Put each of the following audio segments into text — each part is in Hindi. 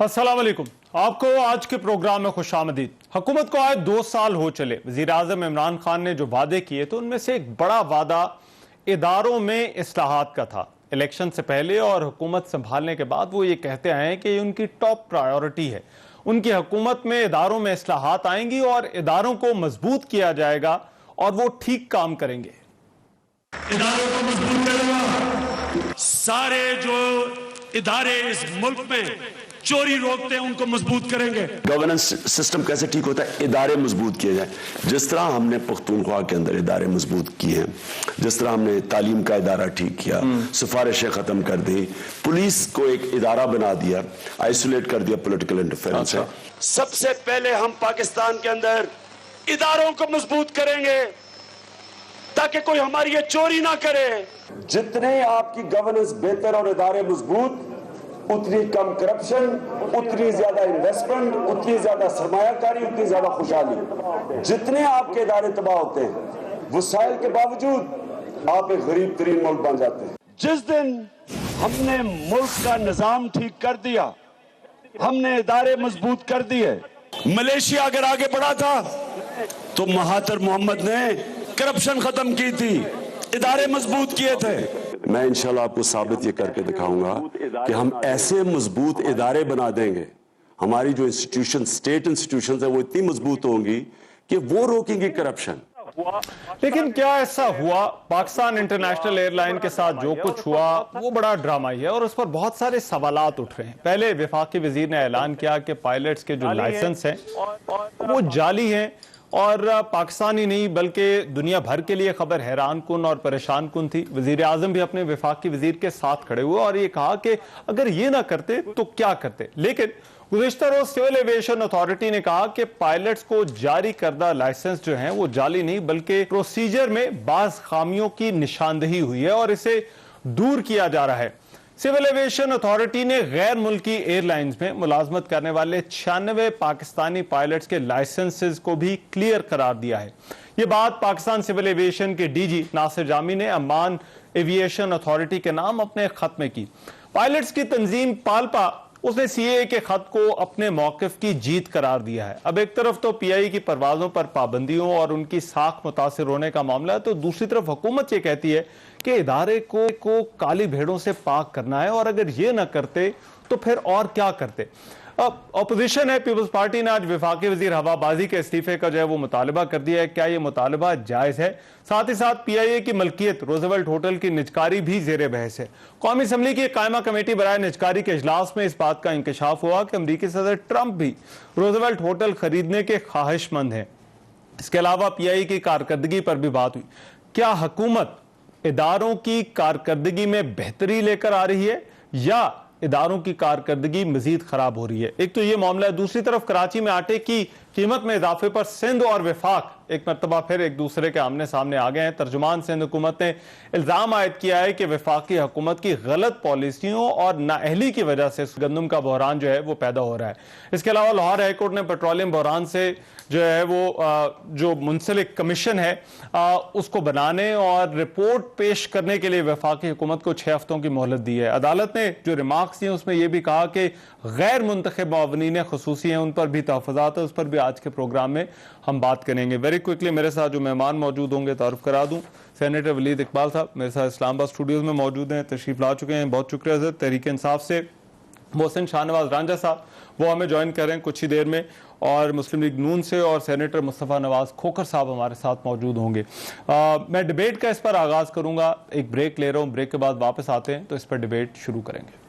अस्सलाम वालेकुम। आपको आज के प्रोग्राम में खुशामदीद। हुकूमत को आए 2 साल हो चले। वज़ीर आज़म इमरान खान ने जो वादे किए तो उनमें से एक बड़ा वादा इदारों में इस्लाहात का था। इलेक्शन से पहले और हुकूमत संभालने के बाद वो ये कहते आए हैं कि ये उनकी टॉप प्रायोरिटी है। उनकी हुकूमत में इदारों में इस्लाहात आएंगी और इदारों को मजबूत किया जाएगा और वो ठीक काम करेंगे। इदारों को मजबूत करेगा। सारे जो इदारे इस मुल्क में चोरी रोकते हैं उनको मजबूत करेंगे। गवर्नेंस सिस्टम कैसे ठीक होता है? इदारे मजबूत किए जाए। जिस तरह हमने पख्तूनख्वा के अंदर इदारे मजबूत किए हैं, जिस तरह हमने तालीम का इदारा ठीक किया, सिफारिशें खत्म कर दी, पुलिस को एक इदारा बना दिया, आइसोलेट कर दिया पॉलिटिकल इंटरफेरेंस से। सबसे पहले हम पाकिस्तान के अंदर इदारों को मजबूत करेंगे ताकि कोई हमारी ये चोरी ना करे। जितने आपकी गवर्नेंस बेहतर और इदारे मजबूत, उतनी कम करप्शन, उतनी ज्यादा इन्वेस्टमेंट, उतनी ज्यादा सरमायाकारी, उतनी ज्यादा खुशहाली। जितने आपके इदारे तबाह होते हैं, वसाइल के बावजूद आप एक गरीब तरीन मुल्क बन जाते हैं। जिस दिन हमने मुल्क का निजाम ठीक कर दिया, हमने इदारे मजबूत कर दिए। मलेशिया अगर आगे बढ़ा था तो महातिर मोहम्मद ने करप्शन खत्म की थी, इदारे मजबूत किए थे। मैं इंशाल्लाह आपको साबित ये करके दिखाऊंगा कि हम ऐसे मजबूत इदारे बना देंगे, हमारी जो इंस्टीट्यूशन, स्टेट इंस्टीट्यूशन है, वो इतनी मजबूत होंगी कि वो रोकेंगी करप्शन। लेकिन क्या ऐसा हुआ? पाकिस्तान इंटरनेशनल एयरलाइन के साथ जो कुछ हुआ वो बड़ा ड्रामाई है और उस पर बहुत सारे सवालात उठ रहे हैं। पहले वफाकी वजीर ने ऐलान किया कि पायलट्स के जो लाइसेंस हैं वो जाली हैं और पाकिस्तान ही नहीं बल्कि दुनिया भर के लिए खबर हैरान कुन और परेशान कुन थी। वजीर आजम भी अपने वफाकी वजीर के साथ खड़े हुए और ये कहा कि अगर ये ना करते तो क्या करते। लेकिन गुज़िश्ता रोज सिविल एविएशन अथॉरिटी ने कहा कि पायलट्स को जारी करदा लाइसेंस जो है वो जाली नहीं बल्कि प्रोसीजर में बाज खामियों की निशानदेही हुई है और इसे दूर किया जा रहा है। सिविल एविएशन अथॉरिटी ने गैर मुल्की एयरलाइंस में मुलाजमत करने वाले 96 पाकिस्तानी पायलट्स के लाइसेंसेस को भी क्लियर करार दिया है। यह बात पाकिस्तान सिविल एविएशन के डीजी नासिर जामी ने अमान एविएशन अथॉरिटी के नाम अपने खत में की। पायलट्स की तंजीम पालपा, उसने सीए के खत को अपने मौकिफ की जीत करार दिया है। अब एक तरफ तो पीआई की परवाजों पर पाबंदियों और उनकी साख मुतासिर होने का मामला है, तो दूसरी तरफ हुकूमत ये कहती है कि इदारे को काली भेड़ों से पाक करना है और अगर ये ना करते तो फिर और क्या करते। अब अपोजिशन है, पीपल्स पार्टी ने आज वफाकी वजीर हवाबाजी के इस्तीफे का जो है वो मुतालबा कर दिया है। क्या ये मुतालबा जायज है? साथ ही साथ पीआईए की मलकियत रोजवेल्ट होटल की निजकारी भी जेर बहस है। कौमी असम्बली की कायमा कमेटी बराए निजकारी के इजलास में इस बात का इंकशाफ हुआ कि अमरीकी सदर ट्रंप भी रोजवेल्ट होटल खरीदने के ख्वाहिशमंद हैं। इसके अलावा पीआईए की कारकर्दगी पर भी बात हुई। क्या हुकूमत इदारों की कारकर्दगी में बेहतरी लेकर आ रही है या इदारों की कारकर्दगी मजीद खराब हो रही है? एक तो ये मामला है। दूसरी तरफ कराची में आटे की कीमत में इजाफे पर सिंध और वफाक एक मरतबा फिर एक दूसरे के आमने सामने आ गए हैं। तर्जुमान सिंध हुकूमत ने इल्जाम आयद किया है कि वफाकी हुकूमत की गलत पॉलिसियों और नाअहली की वजह से गंदम का बहरान जो है वो पैदा हो रहा है। इसके अलावा लाहौर हाईकोर्ट ने पेट्रोलियम बहरान से जो है वो जो मुंसलिक कमीशन है उसको बनाने और रिपोर्ट पेश करने के लिए वफाकी हुकूमत को 6 हफ्तों की मोहलत दी है। अदालत ने जो रिमार्क्स दिए उसमें यह भी कहा कि गैर मुंतखब मुआवनीन खुसूसी हैं, उन पर भी तहफ़्फ़ुज़ात है। उस पर भी आज के प्रोग्राम में हम बात करेंगे। वेरी क्विकली मेरे साथ जो मेहमान मौजूद होंगे तारुफ करा दूं। सेनेटर वलीद इकबाल साहब मेरे साथ इस्लामाबाद स्टूडियोज में मौजूद हैं, तशरीफ ला चुके हैं, बहुत शुक्रिया सर। तहरीक इंसाफ से मोहसिन शाहनवाज रांझा साहब वो हमें ज्वाइन कर रहे हैं कुछ ही देर में, और मुस्लिम लीग नून से और सेनेटर मुस्तफ़ा नवाज खोखर साहब हमारे साथ मौजूद होंगे। मैं डिबेट का इस पर आगाज़ करूंगा। एक ब्रेक ले रहा हूं, ब्रेक के बाद वापस आते हैं तो इस पर डिबेट शुरू करेंगे।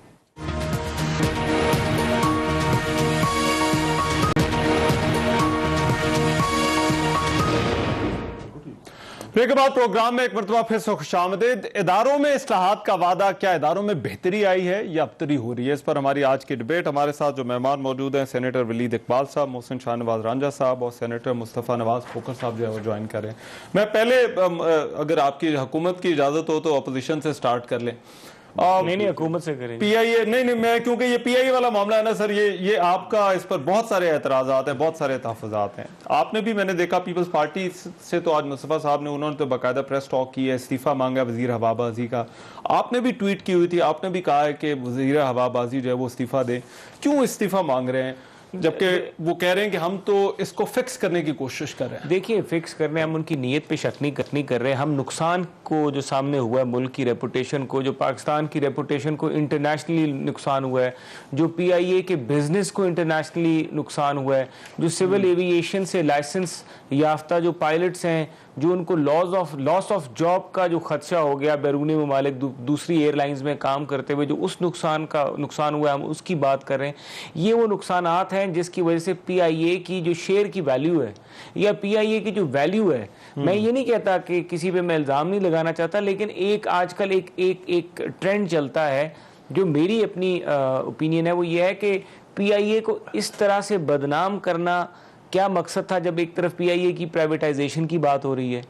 ब्रेक के बाद प्रोग्राम में एक मरतबा फिर से खुशामदीद। इदारों में इस्लाहात का वादा, क्या इदारों में बेहतरी आई है या अबतरी हो रही है? इस पर हमारी आज की डिबेट। हमारे साथ जो मेहमान मौजूद हैं सेनेटर वलीद इकबाल साहब, मोहसिन शाहनवाज रांझा साहब और सेनेटर मुस्तफ़ा नवाज खोखर साहब जो है वो ज्वाइन कर रहे हैं। मैं पहले अगर आपकी हुकूमत की इजाज़त हो तो अपोजिशन से स्टार्ट कर लें। नहीं हुकूमत से करेंगे। पीआईए नहीं, मैं क्योंकि ये पीआईए वाला मामला है ना सर, ये आपका इस पर बहुत सारे एतराज़ात हैं, बहुत सारे तहफ़्फ़ुज़ात हैं। आपने भी, मैंने देखा पीपल्स पार्टी से तो आज मुस्तफ़ा साहब ने, उन्होंने तो बाकायदा प्रेस टॉक की है, इस्तीफ़ा मांगा वज़ीर हवाबाजी का। आपने भी ट्वीट की हुई थी, आपने भी कहा है कि वज़ीर हवाबाजी जो है वो इस्तीफ़ा दें। क्यों इस्तीफ़ा मांग रहे हैं, जबकि वो कह रहे हैं कि हम तो इसको फिक्स करने की कोशिश कर रहे हैं? देखिए, फिक्स करने, हम उनकी नीयत पे शक नहीं कर रहे। हम नुकसान को जो सामने हुआ है, मुल्क की रेपुटेशन को, जो पाकिस्तान की रेपुटेशन को इंटरनेशनली नुकसान हुआ है, जो पीआईए के बिजनेस को इंटरनेशनली नुकसान हुआ है, जो सिविल एविएशन से लाइसेंस याफ्ता जो पायलट्स हैं, जो उनको लॉस ऑफ जॉब का जो खदशा हो गया बैरूनी ममालिक दूसरी एयरलाइंस में काम करते हुए, जो उस नुकसान हुआ है, हम उसकी बात कर रहे हैं। ये वो नुकसानात हैं जिसकी वजह से पीआईए की जो शेयर की वैल्यू है या पीआईए की जो वैल्यू है, मैं ये नहीं कहता कि किसी पे मैं इल्ज़ाम नहीं लगाना चाहता, लेकिन एक आजकल एक ट्रेंड चलता है, जो मेरी अपनी ओपिनियन है, वो ये है कि पीआईए को इस तरह से बदनाम करना क्या मकसद था। जब एक तरफ पीआईए की प्राइवेटाइजेशन की बात हो रही है,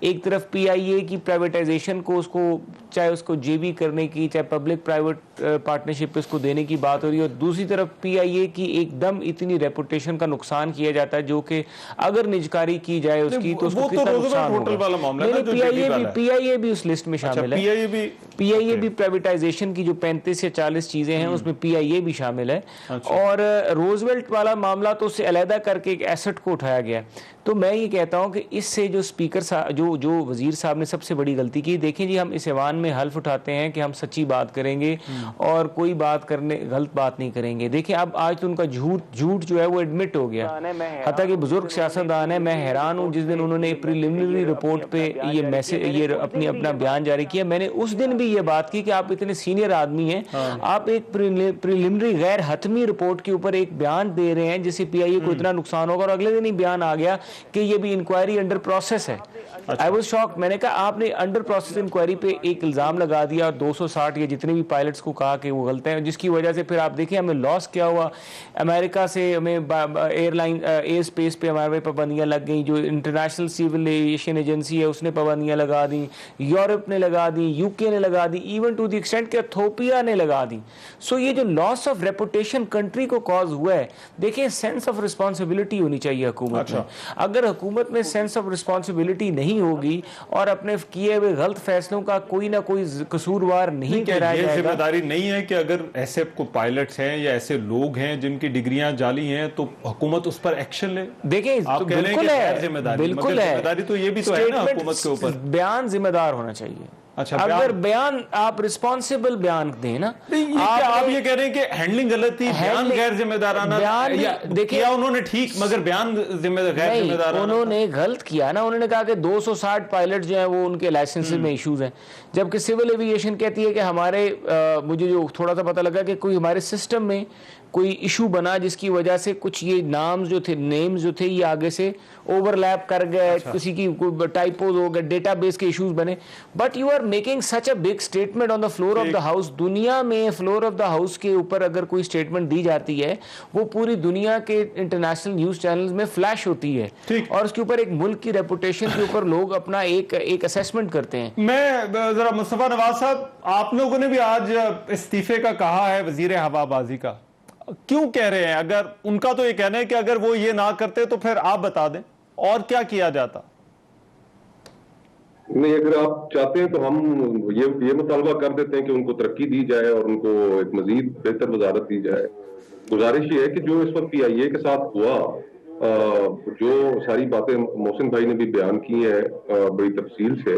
एक तरफ पीआईए की प्राइवेटाइजेशन को, उसको चाहे उसको जेबी करने की, चाहे पब्लिक प्राइवेट पार्टनरशिप पे उसको देने की बात हो रही है, और दूसरी तरफ पीआईए की एकदम इतनी रेपुटेशन का नुकसान किया जाता है, जो कि अगर निजकारी की जाए उसकी तो उसको कितना नुकसान होगा। पीआईए भी उस लिस्ट में शामिल है। पीआईए भी प्राइवेटाइजेशन की जो 35 या 40 चीजें हैं उसमें पीआईए भी शामिल है। और रोजवेल्ट वाला मामला तो उससे अलहदा करके एक एसेट को उठाया गया। तो मैं ये कहता हूं कि इससे जो स्पीकर साहब, जो वजीर साहब ने सबसे बड़ी गलती की, देखें जी, हम इस ऐवान में हल्फ उठाते हैं कि हम सच्ची बात करेंगे और कोई गलत बात नहीं करेंगे। देखिए, अब आज तो उनका झूठ जो है वो एडमिट हो गया, हत्ता कि बुजुर्ग सियासतदान है। मैं हैरान हूं, जिस दिन उन्होंने प्रिलिमिनरी रिपोर्ट पे ये अपना बयान जारी किया, मैंने उस दिन भी ये बात की कि आप इतने सीनियर आदमी हैं, आप एक प्रिलिमिनरी गैर हतमी रिपोर्ट के ऊपर एक बयान दे रहे हैं जिससे पीआईए को इतना नुकसान होगा, और अगले दिन ही बयान आ गया कि ये भी इंक्वायरी अंडर प्रोसेस है। I was shocked. मैंने कहा, आपने अंडर प्रोसेस इंक्वायरी पे एक इल्जाम लगा दिया और 260 या जितने भी पायलट्स को कहा कि वो गलत हैं, जिसकी वजह से फिर आप देखिए हमें लॉस क्या हुआ। अमेरिका से हमें एयर स्पेस पे हमारे पाबंदियां लग गई, जो इंटरनेशनल सिविल एविएशन एजेंसी है उसने पाबंदियां लगा दी, यूरोप ने लगा दी, यूके ने लगा दी, इवन टू द एक्सटेंट कि इथियोपिया ने लगा दी। सो ये जो लॉस ऑफ रेपुटेशन कंट्री को कॉज हुआ है, देखिए, सेंस ऑफ रिस्पॉन्सिबिलिटी होनी चाहिए हुकूमत में। अगर हुकूमत में सेंस ऑफ रिस्पॉन्सिबिलिटी नहीं होगी और अपने किए हुए गलत फैसलों का कोई ना कोई कसूरवार नहीं ठहराया जाएगा। जिम्मेदारी नहीं है कि अगर ऐसे को पायलट्स हैं या ऐसे लोग हैं जिनकी डिग्रियां जाली हैं तो हुकूमत उस पर एक्शन ले? देखिए, तो बिल्कुल है, जिम्मेदारी तो ये भी तो है ना हुकूमत के ऊपर। बयान जिम्मेदार होना चाहिए। अच्छा, अगर बयान आप रिस्पॉन्सिबल बयान दें ना, आप ये कह रहे हैं कि हैंडलिंग गलत थी, बयान गैर जिम्मेदाराना, देखिए उन्होंने ठीक, मगर बयान गैर जिम्मेदाराना, उन्होंने गलत किया ना। उन्होंने कहा कि 260 पायलट जो हैं वो उनके लाइसेंस में इश्यूज हैं, जबकि सिविल एविएशन कहती है कि हमारे मुझे जो थोड़ा सा पता लगा कि कोई हमारे सिस्टम में कोई इशू बना जिसकी वजह से कुछ ये नेम्स जो थे ये आगे से ओवरलैप कर गए। अच्छा। किसी की टाइपोज हो गए, डेटाबेस के इश्यूज बने। But you are making such a big statement on the floor of the house. दुनिया में फ्लोर ऑफ द हाउस के ऊपर अगर कोई स्टेटमेंट दी जाती है, वो पूरी दुनिया के इंटरनेशनल न्यूज चैनल्स में फ्लैश होती है, और उसके ऊपर एक मुल्क की रेपुटेशन के ऊपर लोग अपना एक असेसमेंट करते हैं। मैं जरा मुस्तफा नवाज साहब, आप लोगों ने भी आज इस्तीफे का कहा है वजीर हवाबाजी का, क्यों कह रहे हैं? अगर उनका तो ये कहना है कि अगर वो ये ना करते तो फिर आप बता दें और क्या किया जाता। नहीं, अगर आप चाहते हैं तो हम ये मुतालबा कर देते हैं कि उनको तरक्की दी जाए और उनको एक मजीद बेहतर वजारत दी जाए। गुजारिश ये है कि जो इस वक्त पीआईए के साथ हुआ, जो सारी बातें मोहसिन भाई ने भी बयान की है बड़ी तफसील से,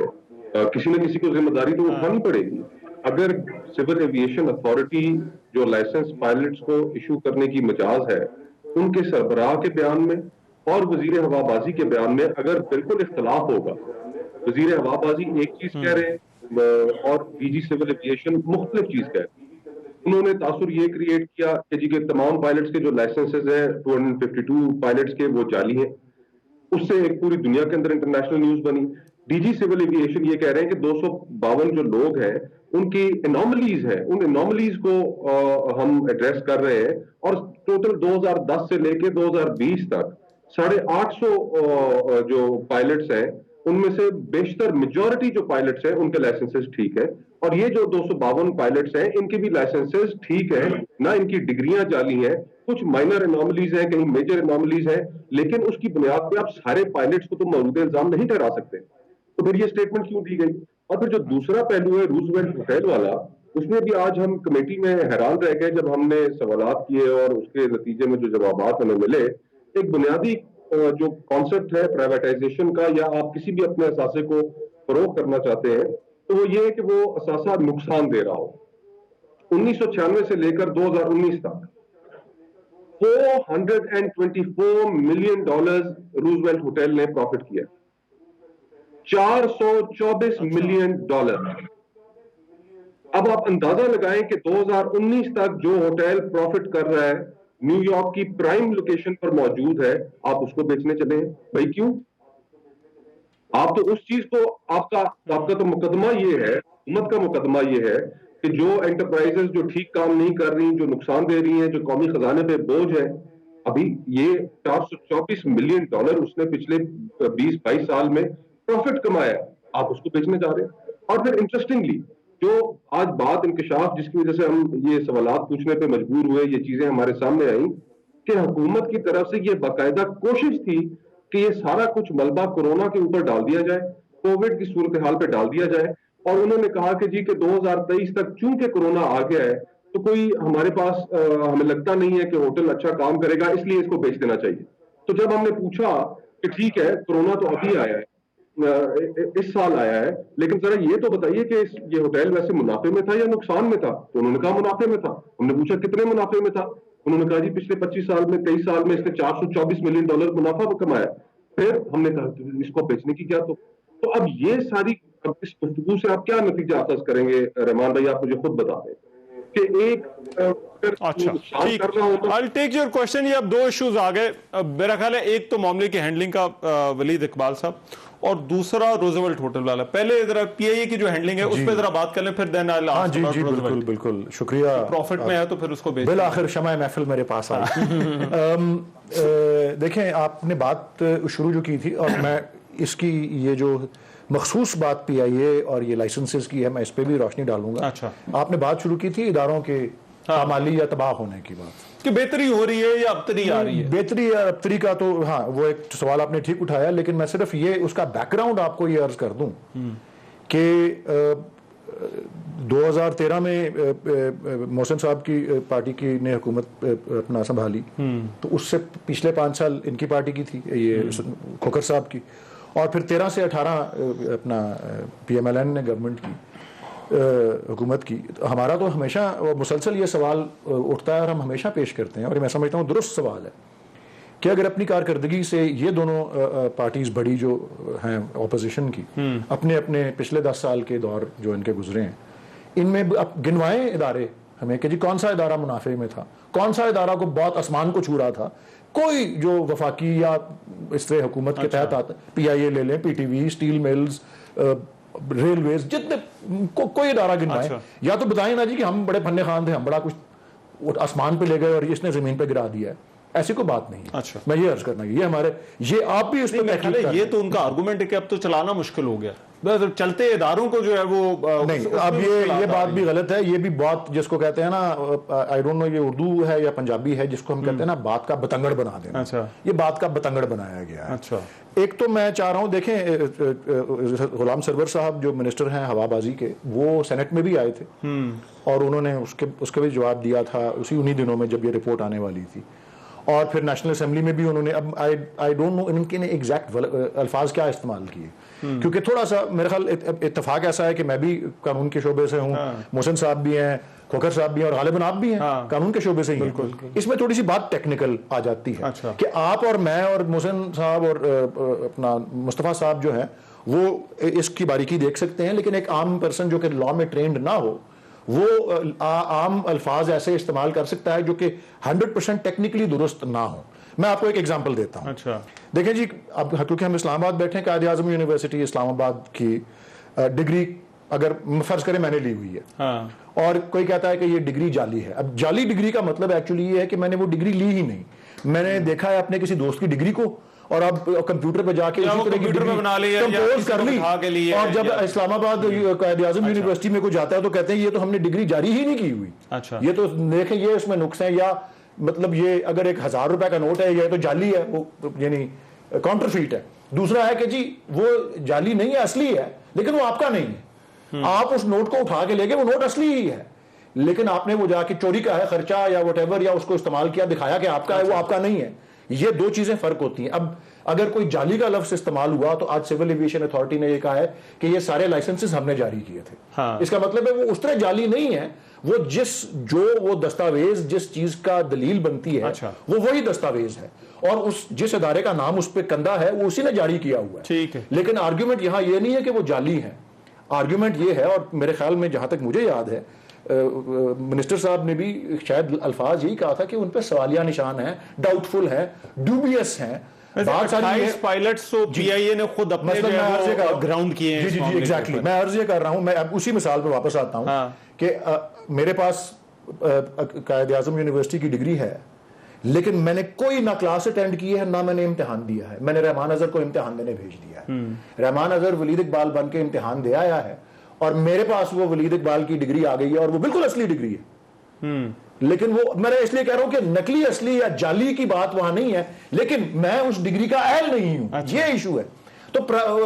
किसी न किसी को जिम्मेदारी तो उठानी पड़ेगी। अगर सिविल एविएशन अथॉरिटी जो लाइसेंस पायलट्स को इशू करने की मजाज है, उनके सरबराह के बयान में और वजीर हवाबाजी के बयान में अगर बिल्कुल इख्तलाफ होगा, वजीर हवाबाजी एक चीज कह रहे हैं और डीजी सिविल एविएशन मुख्तलिफ चीज कह रहे हैं। उन्होंने तासुर ये क्रिएट किया कि जी के तमाम पायलट्स के जो लाइसेंसेज हैं 252 पायलट्स के वो जाली हैं। उससे एक पूरी दुनिया के अंदर इंटरनेशनल न्यूज बनी। डीजी सिविल एविएशन ये कह रहे हैं कि 252 जो लोग हैं उनकी एनॉमलीज है, उन एनॉमलीज को हम एड्रेस कर रहे हैं, और टोटल 2010 से लेके 2020 तक 850 जो पायलट्स हैं उनमें से बेशतर मेजॉरिटी जो पायलट्स हैं उनके लाइसेंसेस ठीक है, और ये जो 252 पायलट्स हैं इनके भी लाइसेंसेस ठीक है, ना इनकी डिग्रियां जाली हैं, कुछ माइनर एनॉमलीज हैं, कहीं मेजर एनॉमलीज हैं, लेकिन उसकी बुनियाद पे आप सारे पायलट्स को तो मौजूद इल्जाम नहीं ठहरा सकते। तो फिर ये स्टेटमेंट क्यों दी गई? और फिर जो दूसरा पहलू है रूजवेल्ट होटल वाला, उसमें भी आज हम कमेटी में हैरान रह गए जब हमने सवालात किए और उसके नतीजे में जो जवाबात हमें मिले। एक बुनियादी जो कॉन्सेप्ट है प्राइवेटाइजेशन का, या आप किसी भी अपने असासे को फरोग करना चाहते हैं, तो वो ये है कि वो असासा नुकसान दे रहा हो। 1996 से लेकर 2019 तक $424 मिलियन रूजवेल्ट होटल ने प्रॉफिट किया, $424 मिलियन। अब आप अंदाजा लगाएं कि 2019 तक जो होटल प्रॉफिट कर रहा है, न्यूयॉर्क की प्राइम लोकेशन पर मौजूद है, आप उसको बेचने चले हैं। भाई क्यों? आप तो उस चीज को, आपका तो मुकदमा ये है, हुकूमत का मुकदमा ये है कि जो एंटरप्राइजेस जो ठीक काम नहीं कर रही, जो नुकसान दे रही हैं, जो कौमी खजाने पे बोझ है, अभी ये $424 मिलियन उसने पिछले 20-22 साल में प्रॉफिट कमाया, आप उसको बेचने जा रहे हैं। और फिर इंटरेस्टिंगली जो आज बात इंकशाफ, जिसकी वजह से हम ये सवालात पूछने पे मजबूर हुए, ये चीजें हमारे सामने आई कि हुकूमत की तरफ से ये बाकायदा कोशिश थी कि ये सारा कुछ मलबा कोरोना के ऊपर डाल दिया जाए, कोविड की सूरत हाल पे डाल दिया जाए, और उन्होंने कहा कि जी कि 2023 तक चूंकि कोरोना आ गया है तो कोई हमारे पास हमें लगता नहीं है कि होटल अच्छा काम करेगा, इसलिए इसको बेच देना चाहिए। तो जब हमने पूछा कि ठीक है कोरोना तो अभी आया है, इस साल आया है, लेकिन जरा ये तो बताइए कि ये होटल वैसे मुनाफे में था या नुकसान में था? तो उन्होंने कहा मुनाफे में था। हमने पूछा कितने मुनाफे में था? उन्होंने कहा जी पिछले 25 साल में, 23 साल में इसने $424 मिलियन मुनाफा कमाया। फिर हमने कहा इसको बेचने की क्या? तो अब ये सारी, अब इस गुफ्तगू से आप क्या नतीजा हासिल करेंगे रहमान भाई, आप मुझे खुद बता दें कि एक अच्छा ठीक, I'll take your question। ये अब 2 इश्यूज आ गए मेरा ख्याल है, एक तो मामले की हैंडलिंग का वलीद इकबाल साहब, और दूसरा रूजवेल्ट होटल वाला। पहले जरा पीआईए की जो हैंडलिंग है उस पर जरा बात कर लें, फिर देन हाँ जी जी बिल्कुल बिल्कुल, शुक्रिया। प्रॉफिट में है तो फिर उसको बेच, बिल आखिर शमा महफिल मेरे पास आई। देखें, आपने बात शुरू जो की थी, और मैं इसकी ये जो मखसूस बात पीआईए और ये लाइसेंसेस की है, मैं इस पे भी रोशनी डालूंगा। अच्छा, आपने बात शुरू की थी इदारों के पामाली या तबाह होने की बात, कि बेहतरी हो रही है या अबतरी आ रही है। बेहतरी या अबतरी का तो हाँ, वो एक सवाल आपने ठीक उठाया, लेकिन मैं सिर्फ ये उसका बैकग्राउंड आपको ये अर्ज कर दूं कि 2013 में मोहसिन साहब की पार्टी की ने हुकूमत अपना संभाली, तो उससे पिछले 5 साल इनकी पार्टी की थी, ये खोखर साहब की, और फिर 13 से 18 अपना PMLN ने गवर्नमेंट की, हुकूमत की। तो हमारा तो हमेशा मुसलसल ये सवाल उठता है और हम हमेशा पेश करते हैं, और मैं समझता हूँ दुरुस्त सवाल है कि अगर अपनी कारकर्दगी से ये दोनों पार्टीज बड़ी जो हैं ऑपोजिशन की, अपने अपने पिछले 10 साल के दौर जो इनके गुजरे हैं, इनमें अब गिनवाएं इदारे हमें कि जी कौन सा इदारा मुनाफे में था, कौन सा इदारा को बहुत आसमान को छू रहा था, कोई जो वफाकी या इस तरह हुकूमत के तहत आता, PIA ले लें, PTV, स्टील मिल्स, रेलवेज, जितने कोई इदारा गिनवाएं। अच्छा। या तो बताएं ना जी कि हम बड़े फन्ने खान थे, हम बड़ा कुछ आसमान पे ले गए और इसने जमीन पे गिरा दिया है, ऐसी कोई बात नहीं है। अच्छा। मैं ये अर्ज करना, ये हमारे, ये आप भी इसमें, ये तो उनका आर्गुमेंट है कि अब तो चलाना मुश्किल हो गया, चलते इदारों को जो है वो नहीं, अब ये बात भी गलत है, ये भी बात जिसको कहते हैं ना, आई डोंट नो ये उर्दू है या पंजाबी है, जिसको हम कहते हैं ना बात का बतंगड़ बना देना। अच्छा। ये बात का बतंगड़ बनाया गया है। अच्छा। एक तो मैं चाह रहा हूं, देखें गुलाम सरवर साहब जो मिनिस्टर हैं हवाबाजी के, वो सेनेट में भी आए थे और उन्होंने उसके भी जवाब दिया था उन्हीं दिनों में जब ये रिपोर्ट आने वाली थी, और फिर नेशनल असेंबली में भी उन्होंने, अब आई डोंट नो इनके ने एग्जैक्ट अल्फाज क्या इस्तेमाल किए, क्योंकि थोड़ा सा मेरे ख्याल इत्तेफाक ऐसा है कि मैं भी कानून के शोबे से हूँ, मोहसिन साहब भी हैं, खोखर साहब भी हैं, और गालिबन आप भी हैं, कानून के शोबे से ही हैं। इसमें थोड़ी सी बात टेक्निकल आ जाती है। अच्छा। कि आप और मैं और मोहसिन साहब और अपना मुस्तफ़ा साहब जो है वो इसकी बारीकी देख सकते हैं, लेकिन एक आम पर्सन जो कि लॉ में ट्रेंड ना हो, वो आम अल्फाज ऐसे इस्तेमाल कर सकता है जो कि 100% टेक्निकली दुरुस्त ना हो। मैं आपको एक एग्जांपल देता हूं। अच्छा। देखें जी, अब क्योंकि हम इस्लामाबाद बैठे हैं, कायद आज़म यूनिवर्सिटी इस्लामाबाद की डिग्री अगर फर्ज करें मैंने ली हुई है, हाँ। और कोई कहता है कि ये डिग्री जाली है। अब जाली डिग्री का मतलब एक्चुअली ये है कि मैंने वो डिग्री ली ही नहीं, मैंने देखा है अपने किसी दोस्त की डिग्री को और अब कंप्यूटर पे जाके या उसी वो तरह की कंप्यूटर पे डिग्री बना ली या कंपोज किसी कर को ली, बिठा के लिए और जब या- इस्लामाबाद कायद-ए-आज़म यूनिवर्सिटी में कोई जाता है तो कहते हैं ये तो हमने डिग्री जारी ही नहीं की हुई। अच्छा। ये तो देखें, ये इसमें नुक्स है, या मतलब ये अगर 1,000 रुपए का नोट है ये तो जाली है, वो यानी काउंटरफीट है। दूसरा है कि जी वो जाली नहीं है, असली है, लेकिन वो आपका नहीं है। आप उस नोट को उठा के लेके, वो नोट असली ही है, लेकिन आपने वो जाके चोरी का है खर्चा या वटेवर, या उसको इस्तेमाल किया, दिखाया कि आपका है, वो आपका नहीं है। ये दो चीजें फर्क होती हैं। अब अगर कोई जाली का लफ्ज इस्तेमाल हुआ तो आज सिविल एविएशन अथॉरिटी ने ये कहा है कि ये सारे लाइसेंसेस हमने जारी किए थे। हाँ। इसका मतलब है वो उस तरह जाली नहीं है, वो वो दस्तावेज जिस चीज का दलील बनती है, अच्छा। वो वही दस्तावेज है, और उस जिस इदारे का नाम उस पर कंधा है वो उसी ने जारी किया हुआ है। ठीक है। लेकिन आर्ग्यूमेंट यहां ये नहीं है कि वो जाली है। आर्ग्यूमेंट ये है, और मेरे ख्याल में जहां तक मुझे याद है मिनिस्टर साहब ने भी शायद अल्फाज यही कहा था कि उन पर सवालिया निशान है, डाउटफुल है, ड्यूबियस है। बहुत सारी 28 पायलट्स तो पीआईए ने खुद अपने मतलब मैं अर्ज ये कर रहा हूं- ग्राउंड किए हैं जी इस जी जी मामले के एग्जैक्टली, ऊपर। मैं अर्ज ये कर रहा हूं, मैं अब उसी मिसाल पे वापस आता हूं हाँ। कि मेरे पास कायद-ए-आज़म यूनिवर्सिटी की डिग्री है, लेकिन मैंने कोई ना क्लास अटेंड की है, ना मैंने इम्तिहान दिया है। मैंने रहमान अजहर को इम्तिहान देने भेज दिया है। रहमान अजहर वलीद इकबाल बन के इम्तिहान दे आया है, और मेरे पास वो वलीद इकबाल की डिग्री आ गई है, और वो बिल्कुल असली डिग्री है। लेकिन वो मैं इसलिए कह रहा हूं कि नकली असली या जाली की बात वहां नहीं है, लेकिन मैं उस डिग्री का अहल नहीं हूं। अच्छा। ये इशू है। तो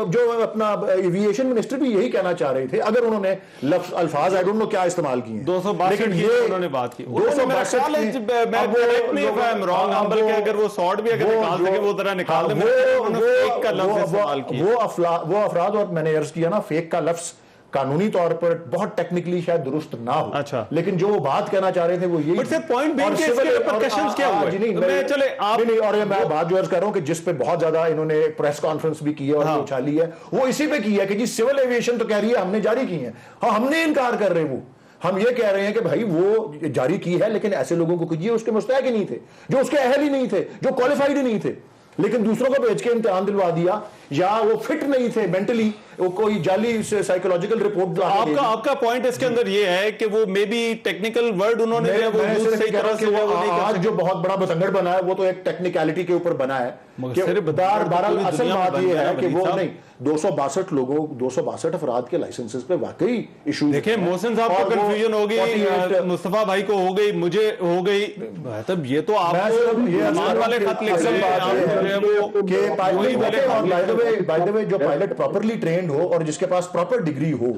जो अपना एविएशन मिनिस्टर भी यही कहना चाह रहे थे, अगर उन्होंने लफ्ज अल्फाज आई डोंट नो क्या इस्तेमाल किए हैं, 262 की उन्होंने बात की। वो अफराद, और मैंने अर्ज किया ना, फेक का लफ्ज कानूनी तौर पर बहुत टेक्निकली शायद दुरुस्त ना हो, अच्छा। लेकिन जो वो बात कहना चाह रहे थे वो यही। But sir, point being कि इसके repercussions क्या हुए? नहीं, और ये मैं बात जो अर्ज कर रहा हूं कि जिस पे बहुत ज्यादा इन्होंने प्रेस कॉन्फ्रेंस भी की है और वो उछाली है, वो इसी पे की है कि जी सिविल एविएशन तो कह रही है हमने जारी की है। हाँ, हमने इनकार कर रहे, हम ये कह रहे हैं कि भाई वो जारी की है, लेकिन ऐसे लोगों को कीजिए उसके मुस्तहक ही नहीं थे, जो उसके अहल ही नहीं थे, जो क्वालिफाइड ही नहीं थे, लेकिन दूसरों को भेज के इम्तिहान दिलवा दिया, या वो फिट नहीं थे मेंटली, वो कोई जाली साइकोलॉजिकल रिपोर्ट। आपका पॉइंट इसके अंदर ये है कि वो मे बी टेक्निकल वर्ड उन्होंने दिया, वो यूज सही तरह से वो नहीं कर आज सके। जो बहुत बड़ा बतंगड़ बना है वो तो एक टेक्निकलिटी के ऊपर बना है। बहरहाल असल बात ये है कि वो नहीं, 262 लोगों, 262 अफराद के लाइसेंसेस पे वाकई इशू। देखिए, मोहसिन साहब को कंफ्यूजन हो गई, मुस्तफा भाई को हो गई, मुझे हो गई, मतलब ये तो आपको ईमान वाले खत लिख रहे हैं जो पायलट प्रॉपरली ट्रेंड हो और जिसके पास प्रॉपर डिग्री हो।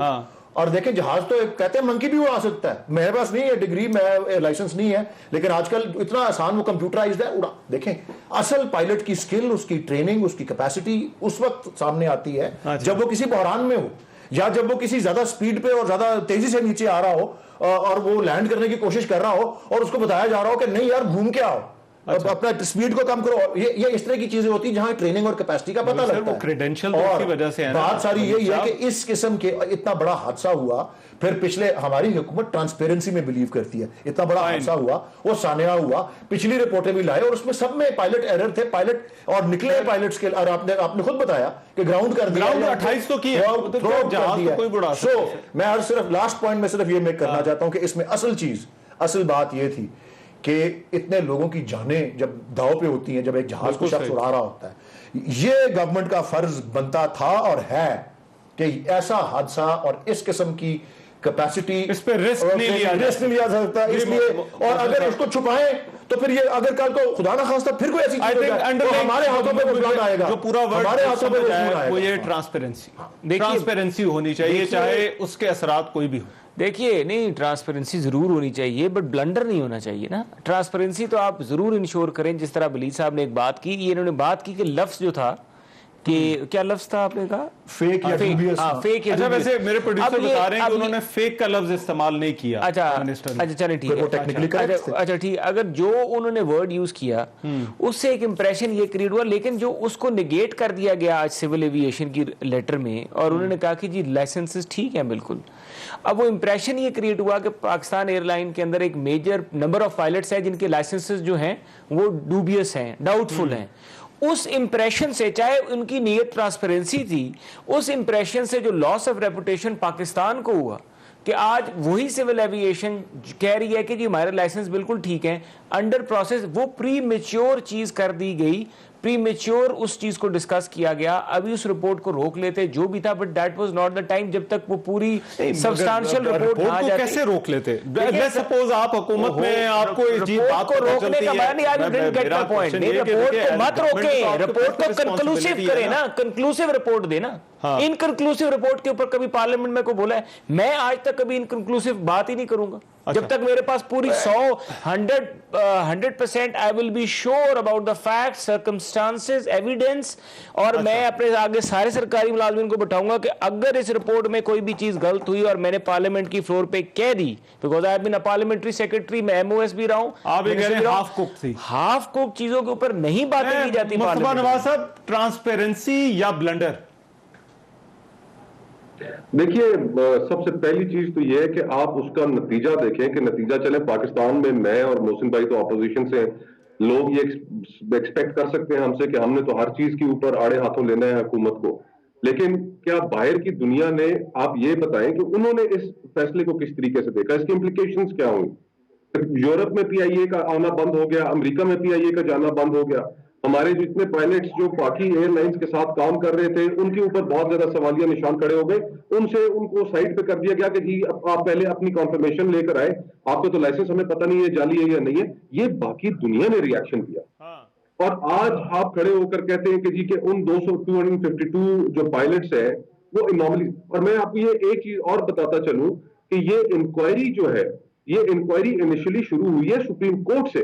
और देखें, जहाज तो कहते हैं मंकी भी उड़ा सकता है, मेरे पास नहीं है डिग्री, मैं लाइसेंस नहीं है, लेकिन आजकल इतना आसान वो कंप्यूटराइज्ड है, उड़ा। देखें, असल पायलट की स्किल, उसकी ट्रेनिंग, उसकी कैपेसिटी उस वक्त सामने आती है जब वो किसी बहरान में हो, या जब वो किसी ज्यादा स्पीड पे और ज्यादा तेजी से नीचे आ रहा हो और वो लैंड करने की कोशिश कर रहा हो और उसको बताया जा रहा हो कि नहीं यार घूम के आओ, अपना स्पीड को कम करो। ये इस तरह की चीजें होती है जहां ट्रेनिंग और कैपेसिटी का पता लगता है। क्रेडेंशियल की वजह से है। बात सारी यही है कि इस किस्म के इतना बड़ा हादसा हुआ, फिर पिछले हमारी हुकूमत ट्रांसपेरेंसी में बिलीव करती है, इतना बड़ा हादसा हुआ, वो सानिया हुआ, पिछली रिपोर्टें भी लाए और उसमें सब में पायलट एरर थे, पायलट और निकले पायलट्स के, और आपने खुद बताया कि ग्राउंड कर दिया, 28 तो की है। सो मैं सिर्फ लास्ट पॉइंट में सिर्फ ये मेक करना चाहता हूं कि इसमें असल बात ये थी कि इतने लोगों की जानें जब दाव पे होती हैं, जब एक जहाज को शख्स उड़ा रहा होता है, ये गवर्नमेंट का फर्ज बनता था और है कि ऐसा हादसा और इस किस्म की कैपेसिटी, इस पे रिस्क नहीं लिया जा सकता, इसलिए। और अगर उसको छुपाएं तो फिर ये अगर कल को खुदा ना खास्ता फिर कोई ऐसी चीज हो जाए तो हमारे हाथों पे वो आएगा, जो पूरा वर्ड हमारे हाथों पे आएगा, वो ये ट्रांसपेरेंसी होनी चाहिए, चाहे उसके असरात कोई भी हो। देखिए, नहीं, ट्रांसपेरेंसी जरूर होनी चाहिए, बट ब्लंडर नहीं होना चाहिए ना। ट्रांसपेरेंसी तो आप जरूर इंश्योर करें, जिस तरह वलीद साहब ने एक बात की, ये इन्होंने बात की कि लफ्ज जो था कि क्या लफ्ज था आपने कहा, फेक या dubious। फेक या अच्छा, वैसे मेरे प्रोड्यूसर बता रहे हैं कि उन्होंने फेक का लफ्ज इस्तेमाल नहीं किया। अच्छा, चलें ठीक है, अच्छा ठीक, अगर जो उन्होंने वर्ड यूज किया उससे एक इंप्रेशन ये क्रिएट हुआ, लेकिन जो उसको निगेट कर दिया गया आज सिविल एविएशन की लेटर में, और उन्होंने कहा कि जी लाइसेंसेस ठीक है बिल्कुल। अब वो इंप्रेशन ये क्रिएट हुआ कि पाकिस्तान एयरलाइन के अंदर एक मेजर नंबर ऑफ पायलट्स है जिनके लाइसेंसेस जो हैं वो डूबियस हैं, डाउटफुल हैं। उस इंप्रेशन से, चाहे उनकी नीयत ट्रांसपेरेंसी थी, उस इंप्रेशन से जो लॉस ऑफ रेपुटेशन पाकिस्तान को हुआ कि आज वही सिविल एविएशन कह रही है कि जी हमारे लाइसेंस बिल्कुल ठीक है, अंडर प्रोसेस वो प्री मैच्योर चीज कर दी गई प्रीमेच्योर उस चीज को डिस्कस किया गया, अभी उस रिपोर्ट को रोक लेते जो भी था, but that was not the time जब तक वो पूरी सब्सटेंशियल रिपोर्ट आ को जाती। कैसे रोक लेते? लेट्स सपोज आप हुकूमत में आपको इस चीज बात को रोकने का बयान नहीं, I didn't get the point. Report को मत रोकें, रिपोर्ट को कंक्लूसिव करें ना, कंक्लूसिव रिपोर्ट देना। इनकंक्लूसिव रिपोर्ट के ऊपर कभी पार्लियामेंट में को बोला है? मैं आज तक कभी इनकंक्लूसिव बात ही नहीं करूंगा जब तक मेरे पास पूरी 100% I will be sure about the fact, circumstances, evidence, और मैं अपने आगे सारे सरकारी मुलाजिमिन को बैठाऊंगा कि अगर इस रिपोर्ट में कोई भी चीज गलत हुई और मैंने पार्लियामेंट की फ्लोर पे कह दी, because I have been a parliamentary secretary, मैं एमओएस भी रहा हूं, आप ये कह रहे हैं हाफ कुक थी, हाफ कुक चीजों के ऊपर नहीं बातें की जाती। मुस्तफा नवाज साहब, ट्रांसपेरेंसी या ब्लंडर? देखिए, सबसे पहली चीज तो यह है कि आप उसका नतीजा देखें कि नतीजा चले। पाकिस्तान में मैं और मोहसिन भाई तो अपोजिशन से, लोग ये एक्सपेक्ट कर सकते हैं हमसे कि हमने तो हर चीज के ऊपर आड़े हाथों लेना है हुकूमत को, लेकिन क्या बाहर की दुनिया ने, आप ये बताएं कि उन्होंने इस फैसले को किस तरीके से देखा, इसकी इंप्लीकेशंस क्या हुई? यूरोप में पीआईए का आना बंद हो गया, अमेरिका में पीआईए का जाना बंद हो गया, हमारे जितने पायलट्स जो बाकी एयरलाइंस के साथ काम कर रहे थे उनके ऊपर बहुत ज्यादा सवालिया निशान खड़े हो गए, उनको साइड पे कर दिया गया कि जी आप पहले अपनी कॉन्फर्मेशन लेकर आए, आपको तो लाइसेंस हमें पता नहीं है जाली है या नहीं है। ये बाकी दुनिया ने रिएक्शन दिया और आज आप खड़े होकर कहते हैं कि जी के उन 252 जो पायलट्स है वो इनॉमली। और मैं आपको ये एक चीज और बताता चलूं कि ये इंक्वायरी जो है, ये इंक्वायरी इनिशियली शुरू हुई है सुप्रीम कोर्ट से।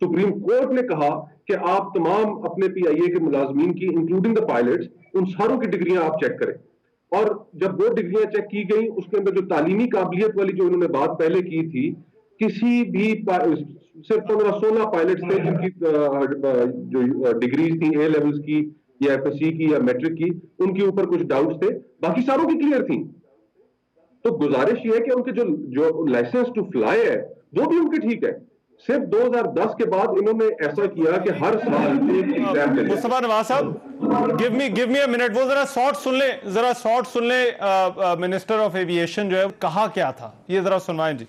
सुप्रीम कोर्ट ने कहा कि आप तमाम अपने पीआईए के मुलाजमीन की, इंक्लूडिंग द पायलट्स, उन सारों की डिग्रियां आप चेक करें। और जब वो डिग्रियां चेक की गई, उसके अंदर जो तालीमी काबिलियत वाली जो उन्होंने बात पहले की थी, किसी भी सिर्फ 15-16 पायलट्स थे जिनकी जो डिग्रीज थी ए लेवल्स की या एफएससी की या मैट्रिक की, उनके ऊपर कुछ डाउट्स थे, बाकी सारों की क्लियर थी। तो गुजारिश ये है कि उनके जो लाइसेंस टू फ्लाई है वो भी उनके ठीक है। सिर्फ 2010 के बाद इन्होंने ऐसा किया कि हर साल एक एग्जाम ले। मुस्तफा नवाज साहब, गिव मी अ मिनट, वो जरा शॉर्ट सुन ले। मिनिस्टर ऑफ एविएशन जो है कहा क्या था, ये जरा सुनवाएं जी।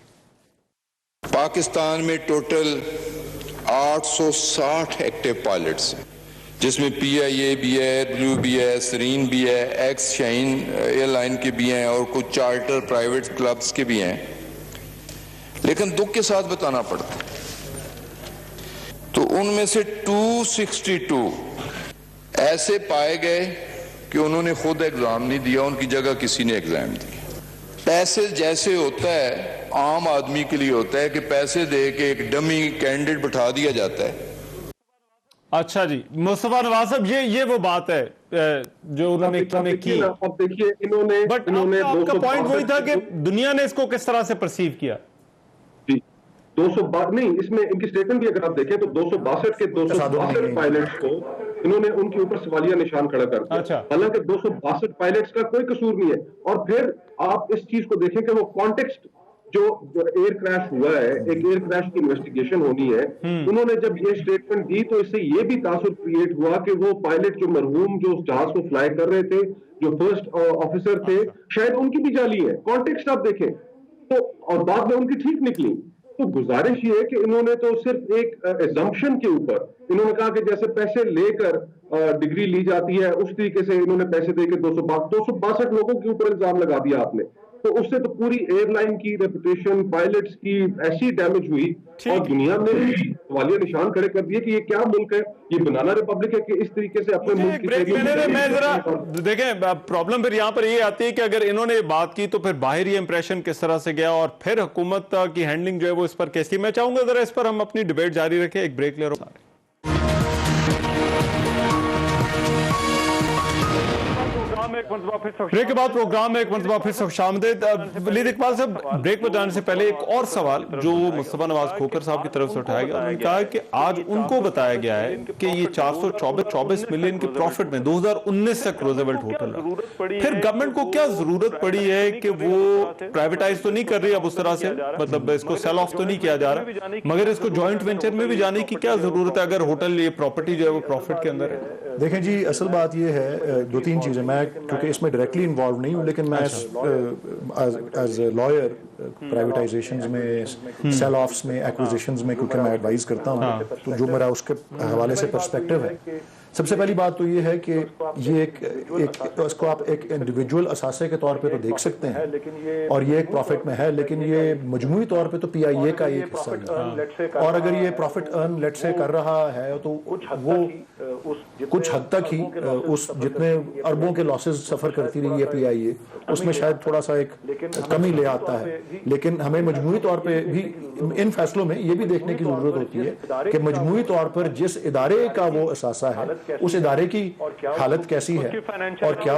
पाकिस्तान में टोटल 860 एक्टिव पायलट्स हैं, जिसमें पीआईए भी है, ब्लू भी है, सरीन भी है, एक्स शाइन एयरलाइन के भी हैं और कुछ चार्टर प्राइवेट क्लब्स के भी हैं। लेकिन दुख के साथ बताना पड़ता है, तो उनमें से 262 ऐसे पाए गए कि उन्होंने खुद एग्जाम नहीं दिया, उनकी जगह किसी ने एग्जाम दिया। पैसे जैसे होता है आम आदमी के लिए होता है कि पैसे दे के एक डमी कैंडिडेट बैठा दिया जाता है। अच्छा जी, मुस्तफा नवाज साहब, ये वो बात है जो उन्होंने की। अब देखिए इन्होंने, बट आपका पॉइंट वही था कि दुनिया ने इसको किस तरह से परसीव किया। 262 नहीं, इसमें इनकी स्टेटमेंट भी अगर आप देखें तो 262 के 262 पायलट्स को इन्होंने उनके ऊपर सवालिया निशान खड़ा कर दिया। अच्छा। हालांकि 262 पायलट्स का कोई कसूर नहीं है। और फिर आप इस चीज को देखें कि वो कॉन्टेक्स्ट जो एयर क्रैश हुआ है, एक एयर क्रैश की इन्वेस्टिगेशन होनी है, उन्होंने जब ये स्टेटमेंट दी तो इससे ये भी तासुर क्रिएट हुआ कि वो पायलट जो मरहूम जो उस जहाज को फ्लाई कर रहे थे, जो फर्स्ट ऑफिसर थे, शायद उनकी भी जाली है। कॉन्टेक्स्ट आप देखें तो, और बाद में उनकी ठीक निकली। तो गुजारिश ये है कि इन्होंने तो सिर्फ एक एजम्पशन के ऊपर इन्होंने कहा कि जैसे पैसे लेकर डिग्री ली जाती है उस तरीके से इन्होंने पैसे देकर 262 लोगों के ऊपर इल्जाम लगा दिया आपने। तो उससे तो पूरी एयरलाइन की रेपुटेशन, पायलट्स की ऐसी डैमेज हुई और दुनिया में सवालिया निशान खड़े कर दिए कि ये क्या मुल्क है, ये बनाना रिपब्लिक है कि इस तरीके से अपने मुल्क की। ब्रेक लेने में मैं जरा देखें, प्रॉब्लम फिर यहाँ पर ये आती है कि अगर इन्होंने बात की तो फिर बाहर ये इंप्रेशन किस तरह से गया और फिर हुकूमत की हैंडलिंग जो है वो इस पर कैसी। मैं चाहूंगा जरा इस पर हम अपनी डिबेट जारी रखें, एक ब्रेक ले रहा हूं। ब्रेक के बाद प्रोग्राम में एक मरतबा फिर खुशामदीद। वलीद इकबाल साहब, ब्रेक पर जाने से पहले एक और सवाल जो मुस्तफा नवाज खोखर साहब की तरफ से उठाया गया, उन्होंने कहा कि आज उनको बताया गया है कि ये 424 मिलियन के प्रॉफिट में 2019 तक रोज़वेल्ट होटल, फिर गवर्नमेंट को क्या जरूरत पड़ी है कि वो प्राइवेटाइज तो नहीं कर रही अब उस तरह से, मतलब इसको सेल ऑफ तो नहीं किया जा रहा, मगर इसको जॉइंट वेंचर में भी जाने की क्या जरूरत है अगर होटल ये प्रॉपर्टी जो है वो प्रॉफिट के अंदर है? देखें जी, असल बात ये है, दो तीन चीज़ें, मैं क्योंकि इसमें डायरेक्टली इन्वॉल्व नहीं हूँ, लेकिन मैं एज ए लॉयर प्राइवेटाइजेशंस में, सेल ऑफ्स में, एक्विजिशंस में क्योंकि मैं एडवाइस करता हूँ, तो जो मेरा उसके हवाले से पर्सपेक्टिव है, सबसे पहली बात तो ये है कि ये एक इसको आप एक इंडिविजुअल असासे के तौर पे तो देख सकते हैं और ये एक प्रॉफिट में है, लेकिन ये मजमूई तौर पे तो PIA का एक हिस्सा है। और अगर ये प्रॉफिट अर्न लेट से कर रहा है तो वो कुछ हद तक ही उस जितने अरबों के लॉसेस सफर करती रही है PIA, उसमें शायद थोड़ा सा एक कमी ले आता है। लेकिन हमें मजमूई तौर पे भी इन फैसलों में ये भी देखने की जरूरत होती है कि मजमूई तौर पर जिस इदारे का वो असासा है उस इदारे की हालत कैसी है और क्या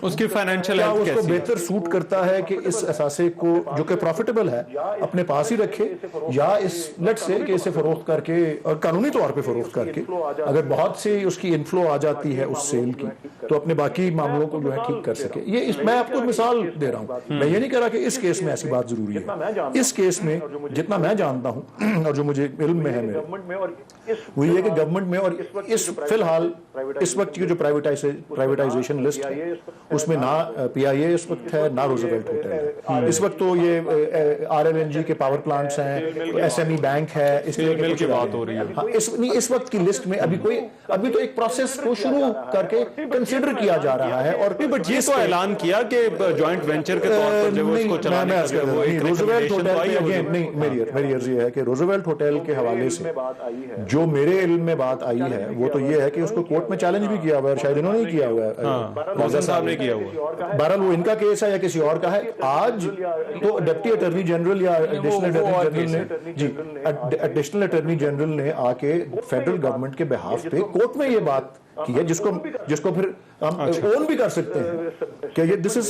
उसकी फाइनेंशियल हेल्थ उसको बेहतर सूट करता है कि इस असासे को जो कि प्रॉफिटेबल है अपने पास ही रखे, या इस लेट से कि इसे फरोख्त करके और कानूनी तौर पे फरोख्त करके अगर बहुत सी उसकी इनफ्लो आ जाती है उस सेल की तो अपने बाकी मामलों को जो है ठीक कर सके। ये मैं आपको मिसाल दे रहा हूँ, मैं ये नहीं कह रहा कि इस केस में ऐसी बात जरूरी है। इस केस में जितना मैं जानता हूँ और जो मुझे इल्म में है मेरे, वो ये कि गवर्नमेंट में और इस फिलहाल इस वक्त की जो प्राइवेटाइजेशन लिस्ट है उसमें ना PIA इस वक्त है, ना रूजवेल्ट होटल है। इस वक्त तो ये RLNG के पावर प्लांट्स हैं, SME बैंक है, इसलिए मिल की बात हो रही है। हाँ, इस वक्त की लिस्ट में अभी तो एक प्रोसेस को शुरू करके कंसिडर किया जा रहा है। और बट ये तो ऐलान किया कि जॉइंट वेंचर के तौर पर जब उसको चलाने रूजवेल्ट होटल नहीं, मेरी अर्जी है कि रूजवेल्ट होटल के हवाले से जो मेरे इल्म में बात आई है वो तो ये है कि उसको कोर्ट में चैलेंज भी किया हुआ है, शायद इन्होंने ही किया हुआ है, मौजूदा साहब ने किया हुआ है। बहरहाल वो इनका केस है या किसी और का है। आज तो डिप्टी अटॉर्नी जनरल या एडिशनल अटॉर्नी जनरल ने आके फेडरल गवर्नमेंट के बिहाफ पे कोर्ट में ये बात की है, जिसको फिर हम ओन भी कर सकते हैं कि ये this is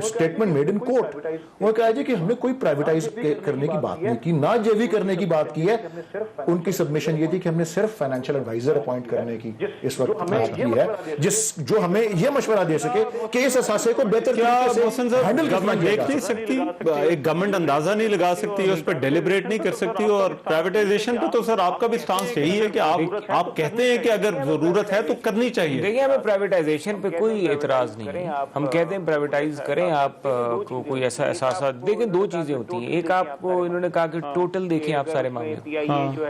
statement made in court. वो कहा है कि हमने कोई प्राइवेटाइज करने की बात नहीं की, ना जेवी करने की बात की है। उनकी सबमिशन ये थी कि हमने सिर्फ फाइनेंशियल एडवाइजर अपॉइंट करने की इस वक्त बात की है, जो हमें ये मशवरा दे सके कि इस असासे को बेहतर तरीके से हैंडल करना देख नहीं सकती, एक गवर्नमेंट अंदाजा नहीं लगा सकती, उस पर डेलिब्रेट नहीं कर सकती। और प्राइवेटाइजेशन पे तो सर आपका भी स्टांस यही है कि आप कहते हैं कि अगर जरूरत है तो करनी चाहिए। देखिए, हमें प्राइवेटाइजेशन पे कोई एतराज नहीं है, हम कहते हैं प्राइवेटाइज करें, आप को कोई ऐसा एहसास। देखिए, दो चीजें होती हैं, एक आपको इन्होंने कहा कि टोटल देखें आप सारे मामले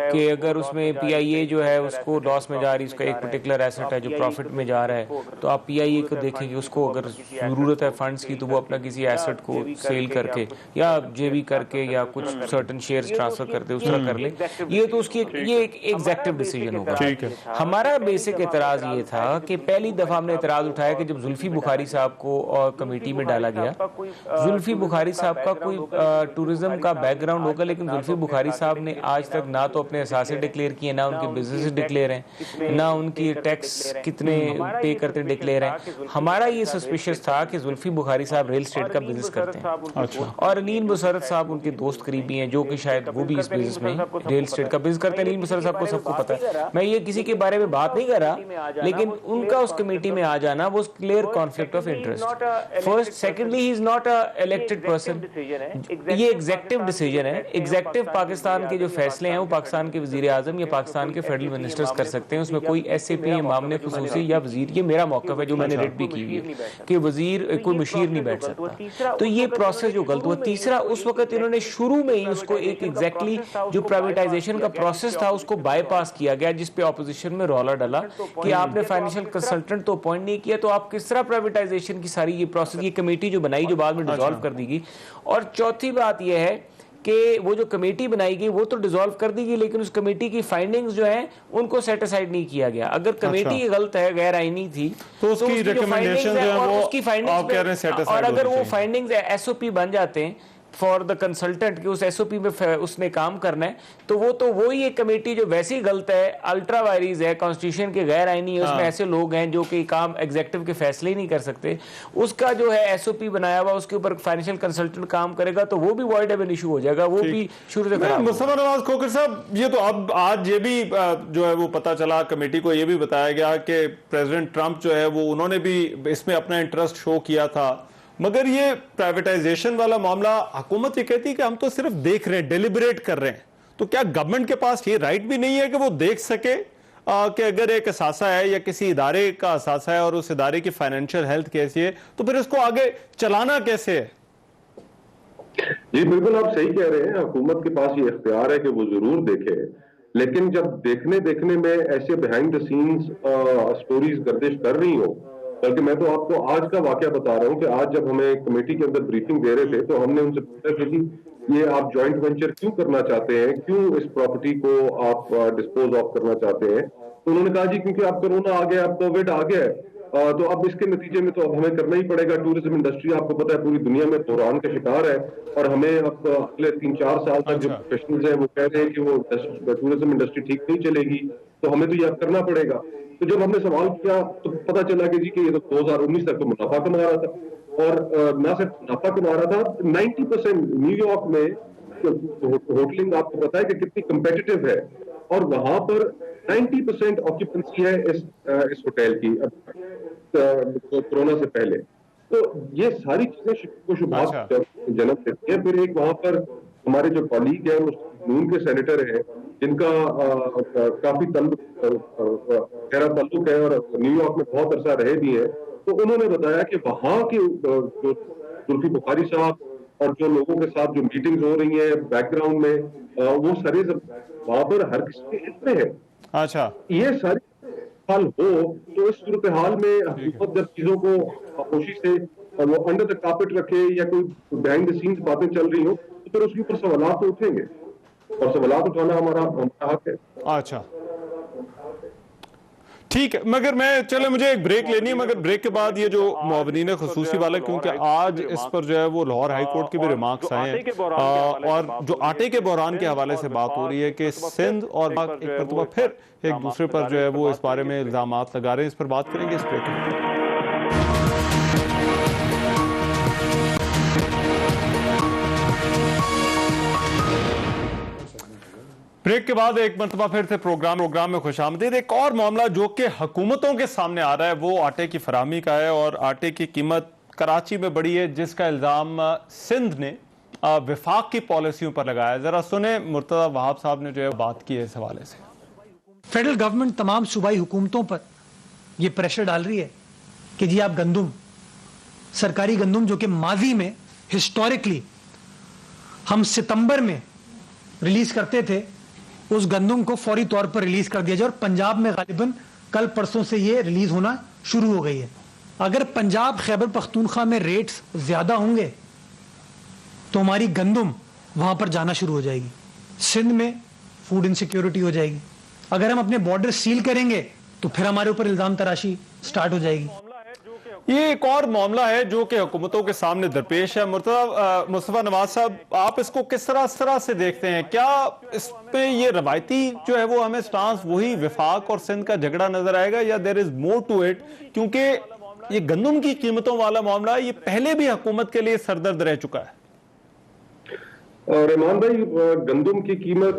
कि अगर उसमें PIA जो है उसको लॉस में जा रही, उसका एक पर्टिकुलर एसेट है जो प्रॉफिट में जा रहा है, तो आप PIA को देखें कि उसको अगर जरूरत है फंड्स की तो वो अपना किसी एसेट को सेल करके या जेबी करके या कुछ सर्टेन शेयर्स ट्रांसफर करते उस तरह कर ले। ये तो उसकी ये एक एग्जेक्टिव डिसीजन होगा। हमारा बेसिक एतराज ये था कि पहली दफा हमने एतराज उठाया कि जब जुल्फी बुखारी साहब को कमेटी में डाला गया, जुल्फी बुखारी साहब का कोई टूरिज्म का बैकग्राउंड होगा, लेकिन जुल्फी बुखारी साहब ने आज तक ना तो अपने असासे डिक्लेयर किए, ना उनके बिजनेस डिक्लेयर हैं, ना उनकी टैक्स कितने पे करते डिक्लेयर हैं। हमारा ये सस्पिशियस था कि जुल्फी बुखारी साहब रियल एस्टेट का बिजनेस करते हैं और अलीन मुसर्रत साहब उनके दोस्त करीबी हैं, जो कि शायद वो भी इस बिजनेस में रियल एस्टेट का बिजनेस करते हैं। अलीन मुसर्रत साहब को सबको पता है, मैं ये किसी के बारे में बात नहीं कर रहा, लेकिन उनका उस कमेटी में आ जाना वो clear conflict of interest. First, secondly, he is not a elected person. ये एग्जेक्टिव डिसीजन है। एग्जेक्टिव पाकिस्तान के जो फैसले हैं वो पाकिस्तान के वजीर आजम या पाकिस्तान के फेडरल मिनिस्टर्स कर सकते हैं, उसमें कोई SAP मामले खुसूसी या वजीर, ये मेरा मौक़िफ़ है जो मैंने रेड भी की हुई है कि वजीर कोई मुशीर नहीं बैठ सकता। तो ये प्रोसेस जो गलत हुआ। तीसरा, उस वक्त इन्होंने शुरू में ही उसको एक एग्जैक्टली जो प्राइवेटाइजेशन का प्रोसेस था उसको बाईपास किया गया, जिसपे ऑपोजिशन में रौला डाला कि आपने फाइनेंशियल कंसल्टेंट तो अपॉइंट नहीं किया, तो आप किस तरह प्राइवेटाइजेशन की सारी ये प्रोसेस, ये कमेटी जो बनाई जो बाद में डिसॉल्व कर दी गई। और चौथी बात यह है कि वो जो कमेटी बनाई गई वो तो डिसॉल्व कर दी गई, लेकिन उस कमेटी की फाइंडिंग्स जो हैं उनको सेट असाइड नहीं किया गया। अगर कमेटी गलत है, गैर आईनी थी, तो उसकी रिकमेंडेशंस हैं वो उसकी फाइंडिंग्स, और अगर वो फाइंडिंग्स SOP बन जाते हैं फॉर द कंसल्टेंट कि उस SOP में उसने काम करना है, तो वो ही एक कमेटी जो वैसे ही गलत है, अल्ट्रा वायरीज है, कॉन्स्टिट्यूशन के गैर आईनी है, उसमें ऐसे लोग हैं जो कि काम एग्जेक्टिव के फैसले ही नहीं कर सकते, उसका जो है SOP बनाया हुआ उसके ऊपर फाइनेंशियल कंसल्टेंट काम करेगा, तो वो भी वॉइड एब एन इशू हो जाएगा, वो भी शुरू से खराब। मुस्तफा नवाज खोखर साहब, ये तो अब आज ये भी जो है वो पता चला, कमेटी को ये भी बताया गया कि प्रेसिडेंट ट्रंप जो है वो उन्होंने भी इसमें अपना इंटरेस्ट शो किया था, मगर ये प्राइवेटाइजेशन वाला मामला हुकूमत ये कहती है कि हम तो सिर्फ देख रहे हैं, डेलिब्रेट कर रहे हैं, तो क्या गवर्नमेंट के पास ये राइट भी नहीं है कि वो देख सके कि अगर एक असासा है या किसी इदारे का असासा है और उस इदारे की फाइनेंशियल हेल्थ कैसी है, तो फिर उसको आगे चलाना कैसे है? जी बिल्कुल, आप सही कह रहे हैं, हुकूमत के पास ये इख्तियार है कि वो जरूर देखे, लेकिन जब देखने में ऐसे बिहाइंड द सीन्स स्टोरीज गर्दिश कर रही हो, बल्कि मैं तो आपको आज का वाकया बता रहा हूं कि आज जब हमें कमेटी के अंदर ब्रीफिंग दे रहे थे तो हमने उनसे पूछा कि ये आप जॉइंट वेंचर क्यों करना चाहते हैं, क्यों इस प्रॉपर्टी को आप डिस्पोज ऑफ करना चाहते हैं। तो उन्होंने कहा जी क्योंकि अब कोरोना आ गया, अब कोविड आ गया, तो अब इसके नतीजे में तो अब हमें करना ही पड़ेगा। टूरिज्म इंडस्ट्री आपको पता है पूरी दुनिया में बहरान का शिकार है, और हमें अब अगले 3-4 साल तक जो प्रोफेशनल्स हैं वो कह रहे हैं कि वो टूरिज्म इंडस्ट्री ठीक नहीं चलेगी, तो हमें तो ये अब करना पड़ेगा। तो जब हमने सवाल किया तो पता चला कि जी कि ये तो 2019 तक तो मुनाफा कमा रहा था, और ना सिर्फ मुनाफा कमा रहा था, 90% न्यूयॉर्क में होटलिंग आपको पता है कि कितनी कंपेटिटिव है, और वहां पर 90% ऑक्यूपेंसी है इस होटल की कोरोना से पहले। तो ये सारी चीजें को शुभात जन्म देती है। फिर एक वहां पर हमारे जो कॉलीग है नून के सेनेटर हैं, जिनका काफी गहरा ताल्लुक है और न्यूयॉर्क में बहुत अरसा रहे भी है, तो उन्होंने बताया कि वहां के जो जुल्फी बुखारी साहब और जो लोगों के साथ जो मीटिंग्स हो रही है बैकग्राउंड में, वो सारे वहां पर हर किसी के हित में है। अच्छा, ये सारी हाल हो तो इस सूरत हाल में हुकूमत जब चीजों को खामोशी से वो अंडर द कार्पेट रखे या कोई बिहाइंड द सीन्स बातें चल रही हो, तो फिर उसके ऊपर सवालात तो उठेंगे, और सवालात उठाना हमारा हक है। अच्छा, ठीक है, मगर मुझे एक ब्रेक लेनी है, मगर ब्रेक के बाद ये जो मुआवनीन खुसूसी वाला, क्योंकि आज इस पर जो है वो लाहौर हाई कोर्ट के भी रिमार्क्स आए हैं, और जो आटे के बहरान के हवाले से बात हो रही है कि सिंध और एक मरतबा फिर एक दूसरे पर जो है वो इस बारे में इल्जामात लगा रहे हैं। इस पर बात करेंगे इस ब्रेक में। ब्रेक के बाद एक मरतबा फिर से प्रोग्राम में खुशामदीद। एक और मामला जो कि हुकूमतों के सामने आ रहा है वो आटे की फराहमी का है, और आटे की कीमत कराची में बढ़ी है, जिसका इल्ज़ाम सिंध ने विफाक की पॉलिसियों पर लगाया। जरा सुने मुर्तज़ा वहाब साहब ने जो है बात की है इस हवाले से। फेडरल गवर्नमेंट तमाम सूबाई हुकूमतों पर यह प्रेशर डाल रही है कि जी आप गंदुम, सरकारी गंदुम जो कि माजी में हिस्टोरिकली हम सितंबर में रिलीज करते थे, उस गंदुम को फौरी तौर पर रिलीज कर दिया जाए, और पंजाब में गालिबन कल परसों से ये रिलीज होना शुरू हो गई है। अगर पंजाब खैबर पख्तूनख्वा में रेट्स ज्यादा होंगे तो हमारी गंदुम वहां पर जाना शुरू हो जाएगी, सिंध में फूड इनसिक्योरिटी हो जाएगी। अगर हम अपने बॉर्डर सील करेंगे तो फिर हमारे ऊपर इल्जाम तराशी स्टार्ट हो जाएगी। ये एक और मामला है जो कि हुकूमतों के सामने दरपेश है। मुस्तफा नवाज साहब, आप इसको किस तरह से देखते हैं? क्या इस पे ये रवायती जो है वो हमें स्टांस वही विफाक और सिंध का झगड़ा नजर आएगा, या there is more to it? क्योंकि ये गंदम की कीमतों वाला मामला ये पहले भी हुकूमत के लिए सरदर्द रह चुका है। रहमान भाई, गंदम की कीमत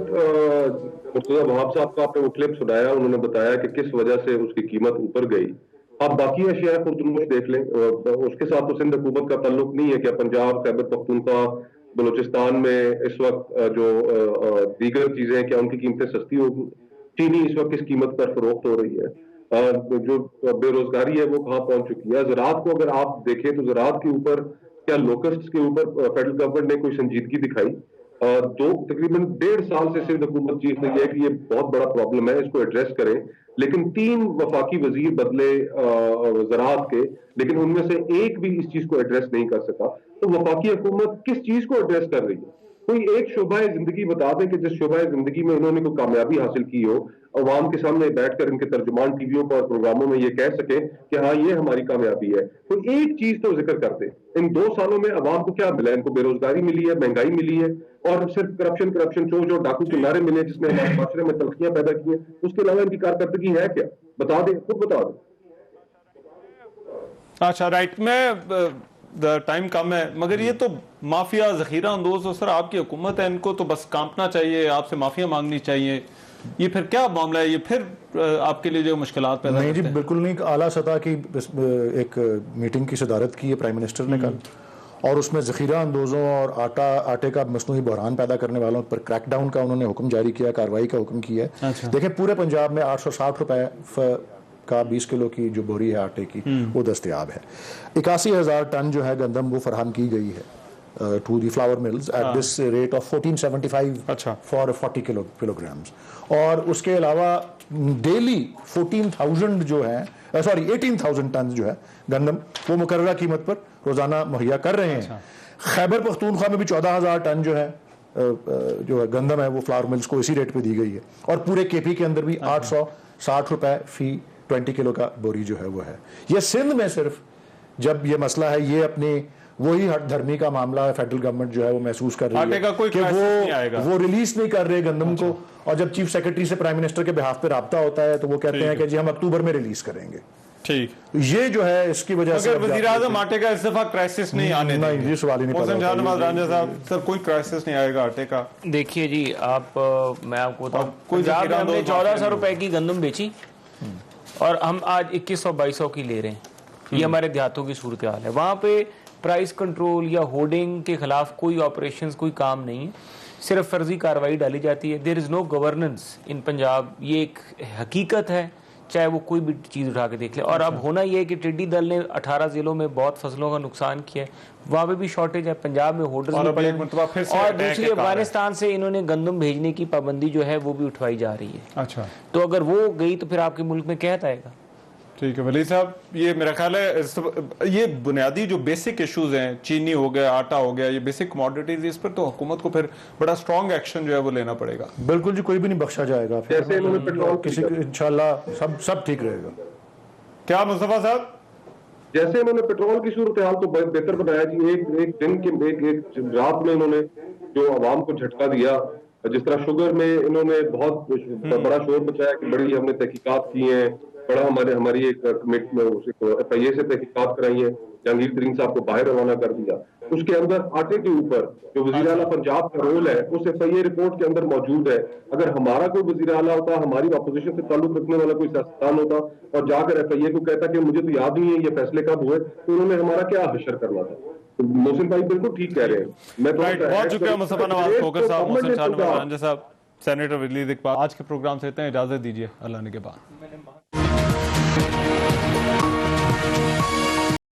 मुर्तजा वहाब साहब का आपने वो क्लिप सुनाया, उन्होंने बताया कि किस वजह से उसकी कीमत ऊपर गई। आप बाकी अशिया खुर्दुनूश देख लें, उसके साथ तो सिंध हुकूमत का ताल्लुक नहीं है। क्या पंजाब, खैबर पख्तूनख्वा, बलूचिस्तान में इस वक्त जो दीगर चीजें क्या उनकी कीमतें सस्ती होगी? चीनी इस वक्त किस कीमत पर फरोख्त हो रही है? जो बेरोजगारी है वो कहाँ पहुंच चुकी है? ज़राअत को अगर आप देखें तो ज़राअत के ऊपर क्या लोकस्ट के ऊपर फेडरल गवर्नमेंट ने कोई संजीदगी दिखाई? तकरीबन 1.5 साल से सिंध हुकूमत चीज रही है कि ये बहुत बड़ा प्रॉब्लम है, इसको एड्रेस करें, लेकिन 3 वफाकी वजीर बदले ज़राअत के, लेकिन उनमें से एक भी इस चीज को एड्रेस नहीं कर सका। तो वफाकी हुकूमत किस चीज को एड्रेस कर रही है? कोई एक शोबा जिंदगी बता दें कि जिस शोबा जिंदगी में इन्होंने कोई कामयाबी हासिल की हो, अवाम के सामने बैठकर इनके तर्जुमान टीवियों पर प्रोग्रामों में ये कह सके कि हाँ ये हमारी कामयाबी है। तो एक चीज तो जिक्र करते, इन 2 सालों में अवाम को क्या मिला? इनको बेरोजगारी मिली है, महंगाई मिली है, और सिर्फ करप्शन चोर डाकू के नारे मिले जिसने हमारे माशरे में तलखियां पैदा की है। उसके अलावा इनकी कारकर्दगी है क्या? बता दें, खुद बता दें। अच्छा, राइट, मैं टाइम कम है, मगर ये तो माफिया जखीरा अंदोज हो सर, आपकी हुकूमत है, इनको तो बस कांपना चाहिए, आपसे माफिया मांगनी चाहिए। ये फिर क्या मामला है? ये फिर आपके लिए जो मुश्किलात पैदा नहीं जी, बिल्कुल नहीं। आला सतह की एक मीटिंग की सदारत की है प्राइम मिनिस्टर ने कल, और उसमें जखीरा अंदोजों और आटे का मसनूई बहरान पैदा करने वालों पर क्रैकडाउन का उन्होंने हुक्म जारी किया, कार्रवाई का हुक्म किया है। अच्छा। देखें, पूरे पंजाब में 860 रुपए का 20 किलो की जो बोरी है आटे की वो दस्तयाब है। 81,000 टन जो है गंदम वो फराहम की गई है to the flour mills at this rate of 1475 अच्छा। for 40 kilograms. और उसके अलावा डेली 14,000 जो है 18,000 टन जो है गंदम वो मुकर्ररा कीमत पर रोजाना मुहैया कर रहे हैं। खैबर पख्तूनख्वा में भी 14,000 टन जो है गंदम है वो फ्लावर मिल्स को इसी रेट पे दी गई है। और पूरे केपी के अंदर भी 860 रुपए फी 20 किलो का बोरी जो है वो है। ये सिंध में सिर्फ जब ये मसला है, ये अपनी वही हठधर्मी का मामला है, फेडरल गवर्नमेंट जो है वो महसूस कर रही है कि वो रिलीज नहीं कर रहे गंदम को, और जब चीफ सेक्रेटरी से प्राइम मिनिस्टर के बिहाफ पे राब्ता होता है तो वो कहते हैं कि जी हम अक्टूबर में रिलीज करेंगे। ठीक, ये जो है इसकी वजह से वज़ीर आज़म आटे का इस दफा क्राइसिस नहीं आने नहीं, ये सवाल ही नहीं पैदा होता। मोहसिन रांझा साहब, सर कोई क्राइसिस नहीं आएगा आटे का? देखिए जी, मैं आपको बताऊं, कोई पंजाब में हमने 1400 रुपए की गंदम बेची और हम आज 2100-2200 की ले रहे हैं। ये हमारे देहातों की सूरत हाल है। वहाँ पे प्राइस कंट्रोल या होर्डिंग के खिलाफ कोई ऑपरेशंस, कोई काम नहीं है, सिर्फ फर्जी कार्रवाई डाली जाती है। देयर इज़ नो गवर्नेंस इन पंजाब, ये एक हकीकत है, चाहे वो कोई भी चीज़ उठा के देख ले। और अब होना ये है कि टिड्डी दल ने 18 जिलों में बहुत फसलों का नुकसान किया है, वहाँ पे भी शॉर्टेज है, पंजाब में होर्डर्स और दूसरी अफगानिस्तान से इन्होंने गंदम भेजने की पाबंदी जो है वो भी उठवाई जा रही है। अच्छा, तो अगर वो गई तो फिर आपके मुल्क में कहत आएगा। ठीक है वली साहब, ये मेरा ख्याल है ये बुनियादी जो बेसिक इश्यूज हैं, चीनी हो गया, आटा हो गया, ये बेसिक कमोडिटीज, इस पर तो हुकूमत को फिर बड़ा स्ट्रॉन्ग एक्शन जो है वो लेना पड़ेगा। बिल्कुल जी, कोई भी नहीं बख्शा जाएगा। जैसे इन्होंने पेट्रोल किसी इंशाल्लाह सब ठीक रहेगा। क्या मुस्तफा साहब? जैसे इन्होंने पेट्रोल की सूरत हाल को बेहतर बनाया जी, एक दिन के एक रात में इन्होंने जो आवाम को झटका दिया, जिस तरह शुगर में इन्होंने बहुत बड़ा शोर मचाया कि बड़ी हमने तहकीकात की हैं, बड़ा हमारी एक FIA से तहकीकात कराई है, जहांगीर तरीन साहब को बाहर रवाना कर दिया। उसके अंदर आटे के ऊपर जो वज़ीर आला पंजाब का रोल है उस FIA रिपोर्ट के अंदर मौजूद है। अगर हमारा कोई वज़ीर आला होता, हमारी अपोजिशन से ताल्लुक रखने वाला कोई सियासतदान होता और जाकर FIA को कहता कि मुझे तो याद नहीं है ये फैसले कब हुए, तो उन्होंने हमारा क्या हशर करना था। तो मोहसिन भाई बिल्कुल ठीक कह रहे हैं। मैं बहुत शुक्रिया मुस्तफा नवाज खोकर साहब, मोहसिन रांझा साहब, सेनेटर वलीद इकबाल। आज के प्रोग्राम से इतना इजाजत दीजिए, अल्लाह ने के बाद।